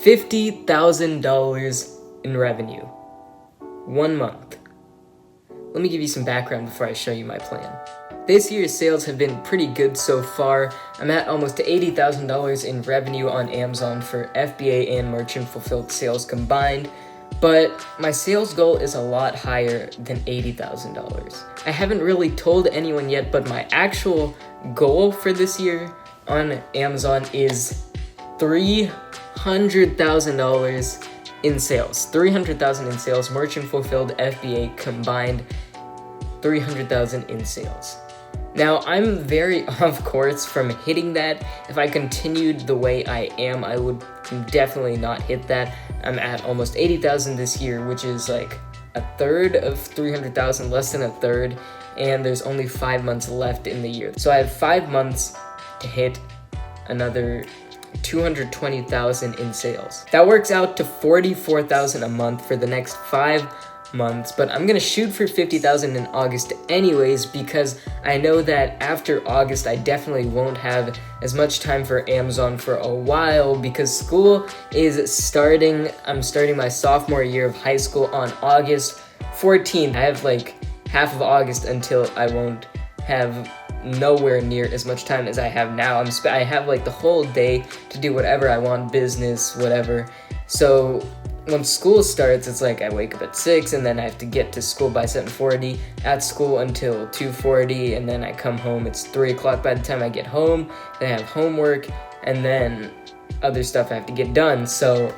$50,000 in revenue. 1 month. Let me give you some background before I show you my plan. This year's sales have been pretty good so far. I'm at almost $80,000 in revenue on Amazon for FBA and merchant fulfilled sales combined, but my sales goal is a lot higher than $80,000. I haven't really told anyone yet, but my actual goal for this year on Amazon is $300,000 in sales. $300,000 in sales, merchant fulfilled, FBA combined, $300,000 in sales. Now, I'm very off course from hitting that. If I continued the way I am, I would definitely not hit that. I'm at almost $80,000 this year, which is like a third of $300,000, less than a third, and there's only 5 months left in the year. So I have 5 months to hit another $220,000 in sales. That works out to $44,000 a month for the next 5 months, but I'm gonna shoot for $50,000 in August anyways, because I know that after August I definitely won't have as much time for Amazon for a while because school is starting. I'm starting my sophomore year of high school on August 14th. I have like half of August until I won't have nowhere near as much time as I have now. I have like the whole day to do whatever I want, business, whatever. So when school starts, it's like I wake up at 6 and then I have to get to school by 7:40, at school until 2:40, and then I come home. It's 3 o'clock by the time I get home. Then I have homework and then other stuff I have to get done. So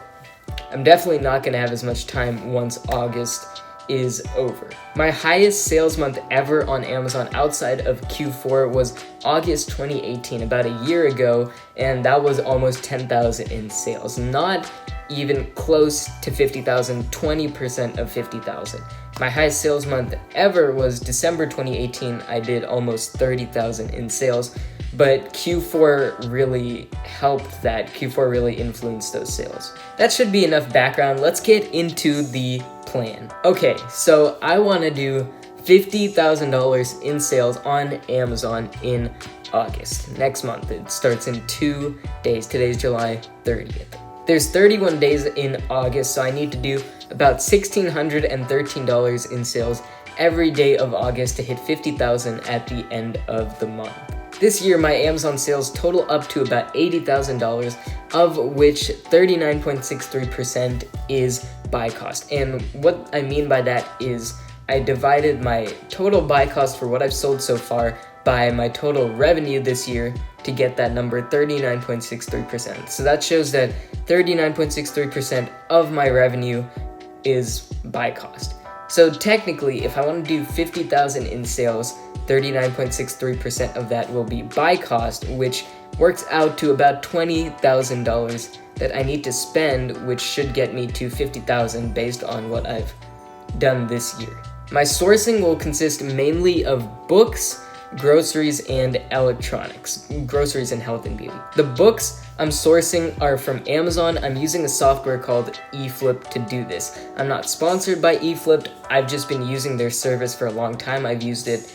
I'm definitely not going to have as much time once August is over. My highest sales month ever on Amazon outside of Q4 was August 2018, about a year ago, and that was almost $10,000 in sales. Not even close to $50,000, 20% of $50,000. My highest sales month ever was December 2018. I did almost $30,000 in sales, but Q4 really helped that. Q4 really influenced those sales. That should be enough background. Let's get into the plan. Okay, so I want to do $50,000 in sales on Amazon in August. Next month. It starts in 2 days. Today's July 30th. There's 31 days in August, so I need to do about $1,613 in sales every day of August to hit $50,000 at the end of the month. This year, my Amazon sales total up to about $80,000, of which 39.63% is buy cost. And what I mean by that is I divided my total buy cost for what I've sold so far by my total revenue this year to get that number, 39.63%. So that shows that 39.63% of my revenue is buy cost. So technically, if I want to do $50,000 in sales, 39.63% of that will be buy cost, which works out to about $20,000 that I need to spend, which should get me to $50,000 based on what I've done this year. My sourcing will consist mainly of books, groceries, and electronics. Groceries and health and beauty. The books I'm sourcing are from Amazon. I'm using a software called eFlip to do this. I'm not sponsored by eFlip. I've just been using their service for a long time. I've used it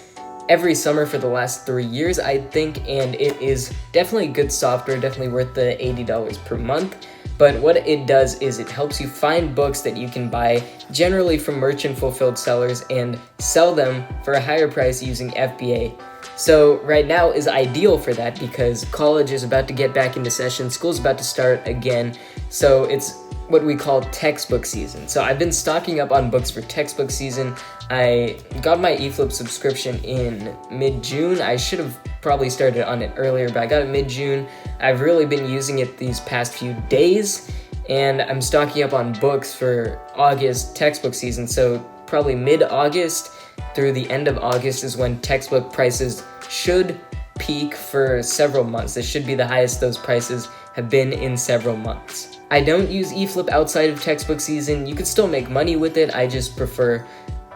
every summer for the last 3 years, I think, and it is definitely good software, definitely worth the $80 per month. But what it does is it helps you find books that you can buy generally from merchant fulfilled sellers and sell them for a higher price using FBA. So right now is ideal for that because college is about to get back into session, school's about to start again, so it's what we call textbook season. So I've been stocking up on books for textbook season. I got my eFlip subscription in mid-June. I should have probably started on it earlier, but I got it mid-June. I've really been using it these past few days, and I'm stocking up on books for August textbook season. So probably mid-August through the end of August is when textbook prices should peak for several months. This should be the highest those prices have been in several months. I don't use eFlip outside of textbook season. You could still make money with it. I just prefer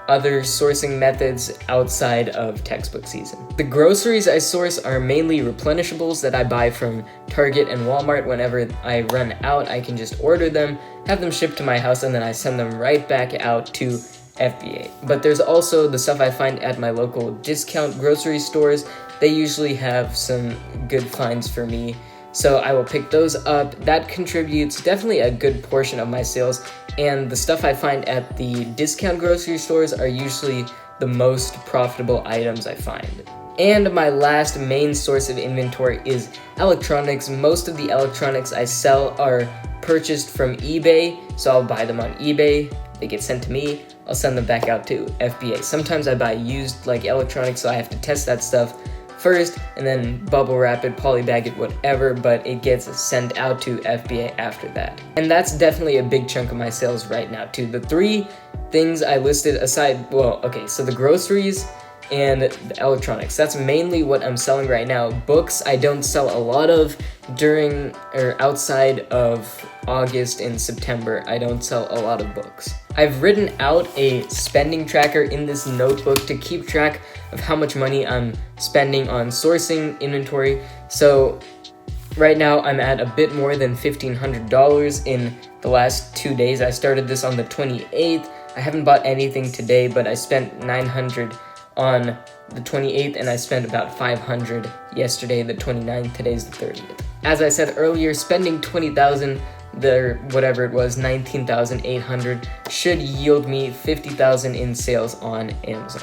other sourcing methods outside of textbook season. The groceries I source are mainly replenishables that I buy from Target and Walmart. Whenever I run out, I can just order them, have them shipped to my house, and then I send them right back out to FBA. But there's also the stuff I find at my local discount grocery stores. They usually have some good finds for me. So I will pick those up. That contributes definitely a good portion of my sales, and the stuff I find at the discount grocery stores are usually the most profitable items I find. And my last main source of inventory is electronics. Most of the electronics I sell are purchased from eBay, so I'll buy them on eBay, they get sent to me, I'll send them back out to FBA. Sometimes I buy used like electronics, so I have to test that stuff first and then bubble wrap it, polybag it, whatever, but it gets sent out to FBA after that. And that's definitely a big chunk of my sales right now too. The three things I listed aside, well, okay, so the groceries and the electronics, that's mainly what I'm selling right now. Books I don't sell a lot of during or outside of August and September. I don't sell a lot of books. I've written out a spending tracker in this notebook to keep track of how much money I'm spending on sourcing inventory. So right now I'm at a bit more than $1,500 in the last 2 days. I started this on the 28th. I haven't bought anything today, but I spent $900 on the 28th, and I spent about $500 yesterday, the 29th, today's the 30th. As I said earlier, spending $20,000, whatever it was, $19,800, should yield me $50,000 in sales on Amazon.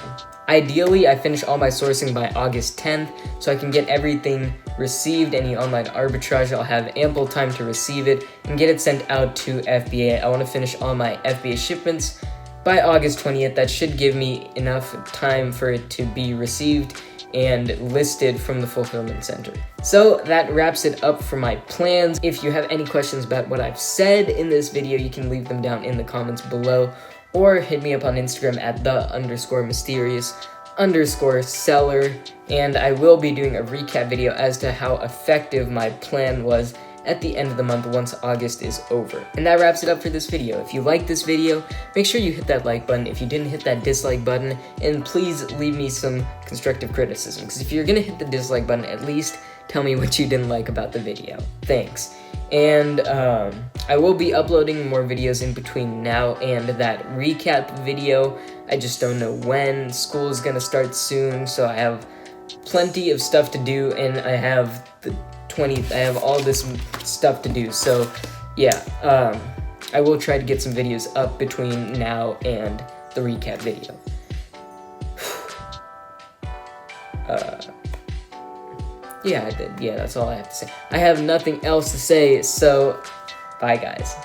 Ideally, I finish all my sourcing by August 10th, so I can get everything received, any online arbitrage. I'll have ample time to receive it and get it sent out to FBA. I want to finish all my FBA shipments by August 20th. That should give me enough time for it to be received and listed from the fulfillment center. So that wraps it up for my plans. If you have any questions about what I've said in this video, you can leave them down in the comments below, or hit me up on Instagram at _mysterious_seller, and I will be doing a recap video as to how effective my plan was at the end of the month once August is over. And that wraps it up for this video. If you liked this video, make sure you hit that like button. If you didn't hit that dislike button, and please leave me some constructive criticism, because if you're gonna hit the dislike button, at least tell me what you didn't like about the video. Thanks. And I will be uploading more videos in between now and that recap video. I just don't know when. School is gonna start soon, so I have plenty of stuff to do, and I have all this stuff to do. So yeah, I will try to get some videos up between now and the recap video. Yeah, that's all I have to say. I have nothing else to say, so bye guys.